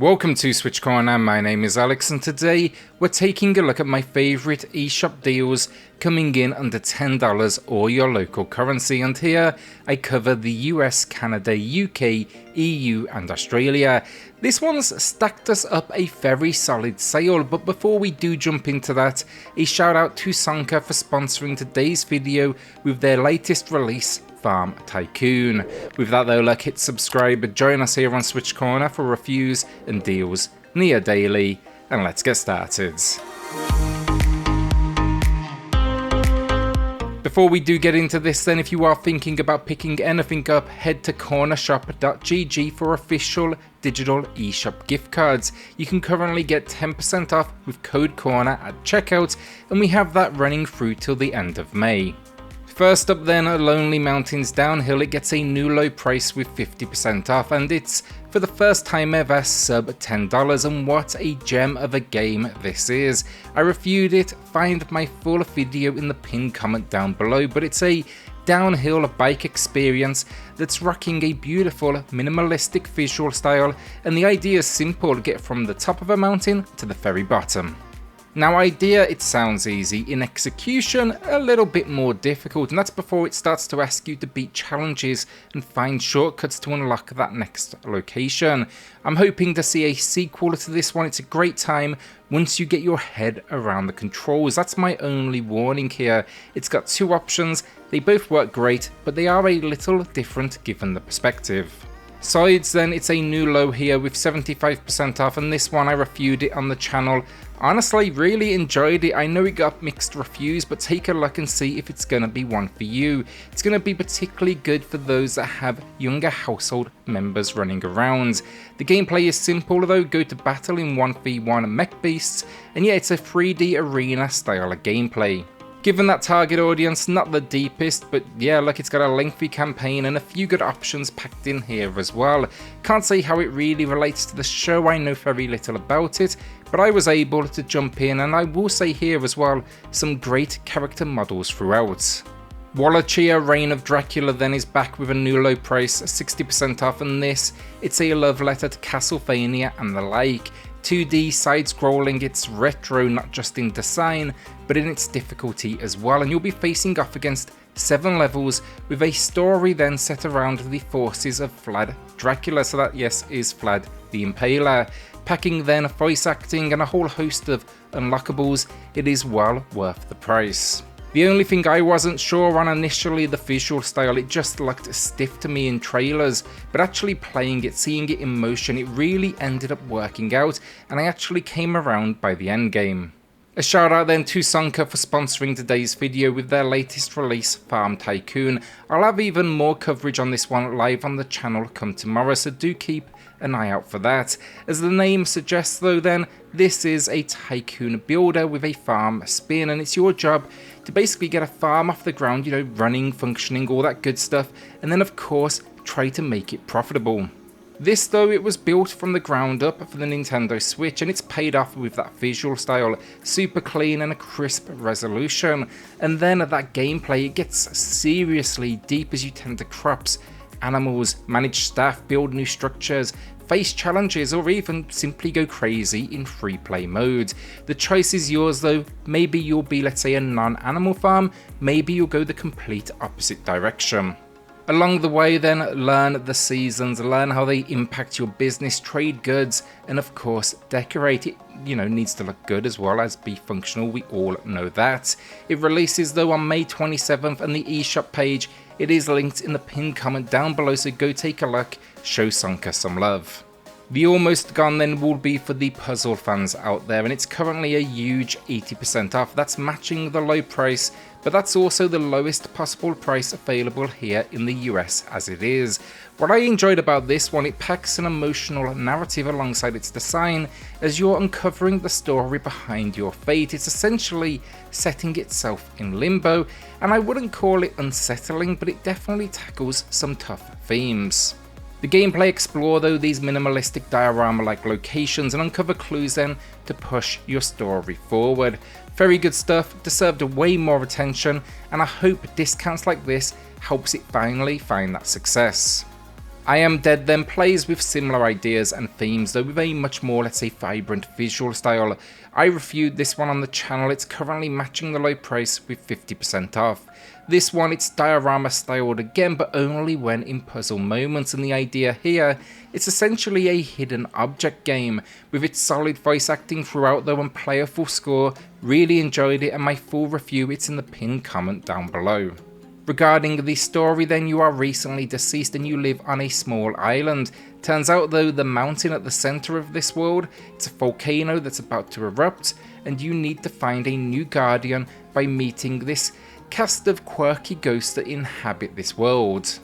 Welcome to SwitchCorner, my name is Alex and today we're taking a look at my favourite eShop deals coming in under $10 or your local currency, and here I cover the US, Canada, UK, EU and Australia. This one's stacked us up a very solid sale, but before we do jump into that, a shout out to Sonka for sponsoring today's video with their latest release, Farm Tycoon. With that though, hit subscribe, join us here on SwitchCorner for reviews and deals near daily, and let's get started. Before we do get into this then, if you are thinking about picking anything up, head to cornershop.gg for official digital eShop gift cards. You can currently get 10% off with code CORNER at checkout, and we have that running through till the end of May. First up then, Lonely Mountains Downhill, it gets a new low price with 50% off, and it's for the first time ever sub $10, and what a gem of a game this is. I reviewed it, find my full video in the pinned comment down below, but it's a downhill bike experience that's rocking a beautiful minimalistic visual style, and the idea is simple: get from the top of a mountain to the very bottom. Now, idea, it sounds easy. In execution, a little bit more difficult, and that's before it starts to ask you to beat challenges and find shortcuts to unlock that next location. I'm hoping to see a sequel to this one. It's a great time once you get your head around the controls. That's my only warning here. It's got two options. They both work great, but they are a little different given the perspective. Zoids then, it's a new low here with 75% off, and this one I reviewed it on the channel. Honestly, really enjoyed it. I know it got mixed reviews, but take a look and see if it's going to be one for you. It's going to be particularly good for those that have younger household members running around. The gameplay is simple though, go to battle in 1v1 mech beasts, and yeah, it's a 3D arena style of gameplay. Given that target audience, not the deepest, but yeah, look, it's got a lengthy campaign and a few good options packed in here as well. Can't say how it really relates to the show, I know very little about it, but I was able to jump in, and I will say here as well, some great character models throughout. Wallachia Reign of Dracula then is back with a new low price, 60% off, and this, it's a love letter to Castlevania and the like. 2D side-scrolling, it's retro not just in design, but in its difficulty as well, and you'll be facing off against 7 levels with a story then set around the forces of Vlad Dracula, so that yes is Vlad the Impaler. Packing then voice acting and a whole host of unlockables, it is well worth the price. The only thing I wasn't sure on initially, the visual style, it just looked stiff to me in trailers, but actually playing it, seeing it in motion, it really ended up working out, and I actually came around by the end game. A shout out then to Sonka for sponsoring today's video with their latest release, Farm Tycoon. I'll have even more coverage on this one live on the channel come tomorrow, so do keep an eye out for that. As the name suggests though then, this is a tycoon builder with a farm spin, and it's your job to basically get a farm off the ground, you know, running, functioning, all that good stuff, and then of course try to make it profitable. This though, it was built from the ground up for the Nintendo Switch, and it's paid off with that visual style, super clean and a crisp resolution. And then that gameplay, it gets seriously deep as you tend to crops, animals, manage staff, build new structures, face challenges, or even simply go crazy in free play mode. The choice is yours though. Maybe you'll be, let's say, a non-animal farm, maybe you'll go the complete opposite direction. Along the way then, learn the seasons, learn how they impact your business, trade goods, and of course decorate it. You know, needs to look good as well as be functional, we all know that. It releases though on May 27th, and the eShop page, it is linked in the pinned comment down below, so go take a look, show Sonka some love. The almost gone then will be for the puzzle fans out there, and it's currently a huge 80% off. That's matching the low price, but that's also the lowest possible price available here in the US as it is. What I enjoyed about this one, it packs an emotional narrative alongside its design as you're uncovering the story behind your fate. It's essentially setting itself in limbo, and I wouldn't call it unsettling, but it definitely tackles some tough themes. The gameplay explore though these minimalistic diorama-like locations and uncover clues then to push your story forward. Very good stuff, deserved way more attention, and I hope discounts like this helps it finally find that success. I Am Dead then plays with similar ideas and themes, though with a much more, let's say, vibrant visual style. I reviewed this one on the channel. It's currently matching the low price with 50% off. This one, it's diorama styled again, but only when in puzzle moments, and the idea here, it's essentially a hidden object game, with its solid voice acting throughout though and playerful score. Really enjoyed it, and my full review, it's in the pinned comment down below. Regarding the story then, you are recently deceased and you live on a small island. Turns out though, the mountain at the centre of this world, it's a volcano that's about to erupt, and you need to find a new guardian by meeting this cast of quirky ghosts that inhabit this world.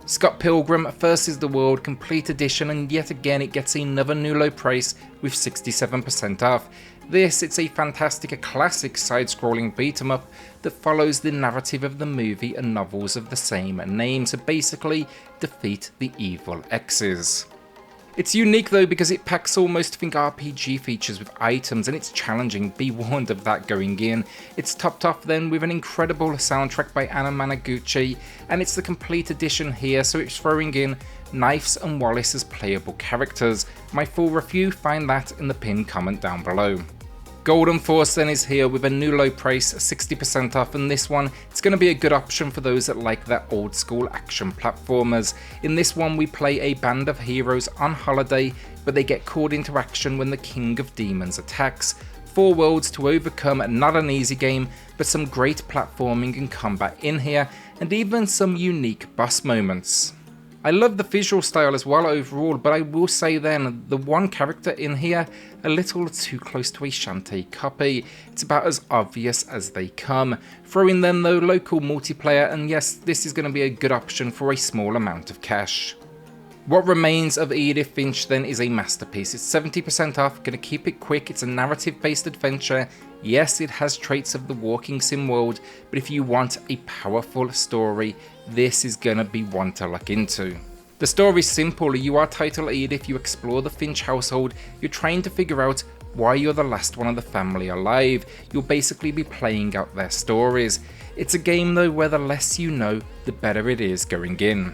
Scott Pilgrim versus the World Complete Edition, and yet again it gets another new low price with 67% off. This, it's a fantastic, classic side-scrolling beat-em-up that follows the narrative of the movie and novels of the same name, so basically defeat the evil exes. It's unique though because it packs almost RPG features with items, and it's challenging, be warned of that going in. It's topped off then with an incredible soundtrack by Anna Managuchi, and it's the complete edition here, so it's throwing in Knifes and Wallace as playable characters. My full review, find that in the pinned comment down below. Golden Force then is here with a new low price, 60% off, and this one, it's going to be a good option for those that like their old school action platformers. In this one we play a band of heroes on holiday, but they get called into action when the King of Demons attacks. 4 worlds to overcome, not an easy game, but some great platforming and combat in here, and even some unique boss moments. I love the visual style as well overall, but I will say then, the one character in here, a little too close to a Shantae copy. It's about as obvious as they come. Throw in then though local multiplayer, and yes, this is going to be a good option for a small amount of cash. What Remains of Edith Finch then is a masterpiece. It's 70% off, gonna keep it quick. It's a narrative based adventure. Yes, it has traits of the walking sim world, but if you want a powerful story, this is gonna be one to look into. The story is simple. You are titled Edith, you explore the Finch household, you're trying to figure out why you're the last one of the family alive. You'll basically be playing out their stories. It's a game though where the less you know, the better it is going in.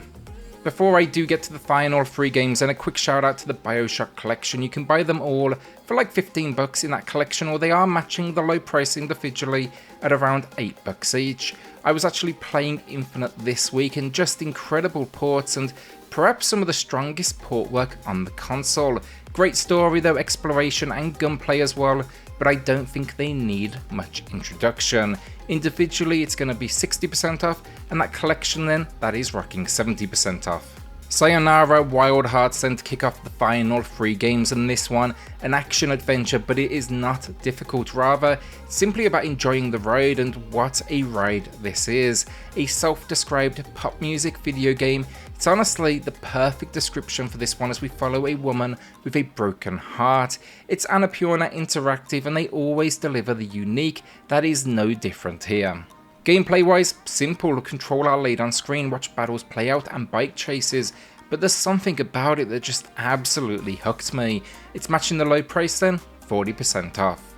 Before I do get to the final 3 games, and a quick shout out to the Bioshock collection. You can buy them all for like 15 bucks in that collection, or they are matching the low price individually at around 8 bucks each. I was actually playing Infinite this week, and just incredible ports and perhaps some of the strongest port work on the console. Great story though, exploration and gunplay as well, but I don't think they need much introduction. Individually it's going to be 60% off, and that collection then, that is rocking 70% off. Sayonara Wild Hearts then to kick off the final 3 games, and this one, an action adventure, but it is not difficult, rather it's simply about enjoying the ride, and what a ride this is. A self-described pop music video game. It's honestly the perfect description for this one, as we follow a woman with a broken heart. It's Annapurna Interactive, and they always deliver the unique. That is no different here. Gameplay wise, simple. Control our lead on screen, watch battles play out and bike chases, but there's something about it that just absolutely hooked me. It's matching the low price then, 40% off.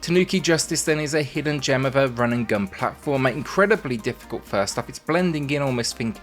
Tanuki Justice then is a hidden gem of a run and gun platformer. Incredibly difficult first off, it's blending in almost think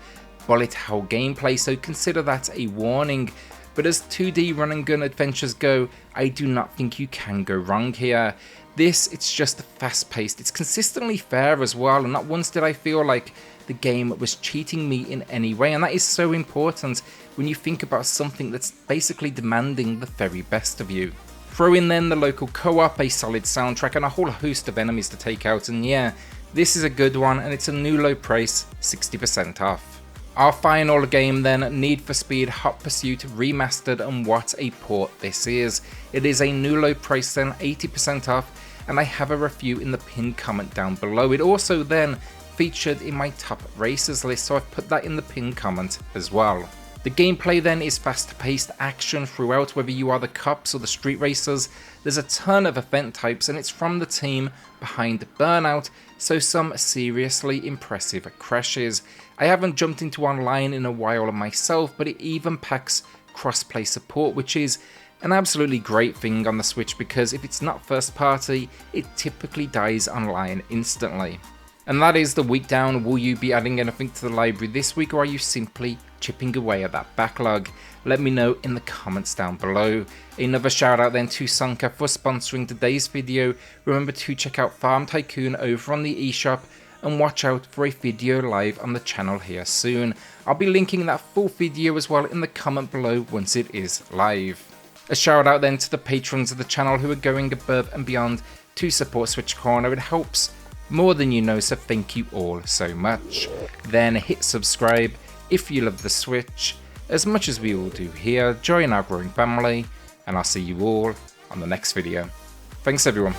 bullet hell gameplay, so consider that a warning. But as 2D run and gun adventures go, I do not think you can go wrong here. This, it's just fast paced, it's consistently fair as well, and not once did I feel like the game was cheating me in any way, and that is so important when you think about something that's basically demanding the very best of you. Throw in then the local co-op, a solid soundtrack, and a whole host of enemies to take out, and yeah, this is a good one, and it's a new low price, 60% off. Our final game then, Need for Speed Hot Pursuit Remastered, and what a port this is. It is a new low price then, 80% off, and I have a review in the pinned comment down below. It also then featured in my top races list, so I've put that in the pinned comment as well. The gameplay then is fast-paced action throughout, whether you are the cops or the street racers. There's a ton of event types, and it's from the team behind Burnout, so some seriously impressive crashes. I haven't jumped into online in a while myself, but it even packs cross-play support, which is an absolutely great thing on the Switch, because if it's not first party, it typically dies online instantly. And that is the week down. Will you be adding anything to the library this week, or are you simply chipping away at that backlog? Let me know in the comments down below. Another shout out then to Sanka for sponsoring today's video. Remember to check out Farm Tycoon over on the eShop and watch out for a video live on the channel here soon. I'll be linking that full video as well in the comment below once it is live. A shout out then to the patrons of the channel who are going above and beyond to support SwitchCorner. It helps more than you know, so thank you all so much. Then hit subscribe if you love the Switch as much as we all do here. Join our growing family, and I'll see you all on the next video. Thanks everyone.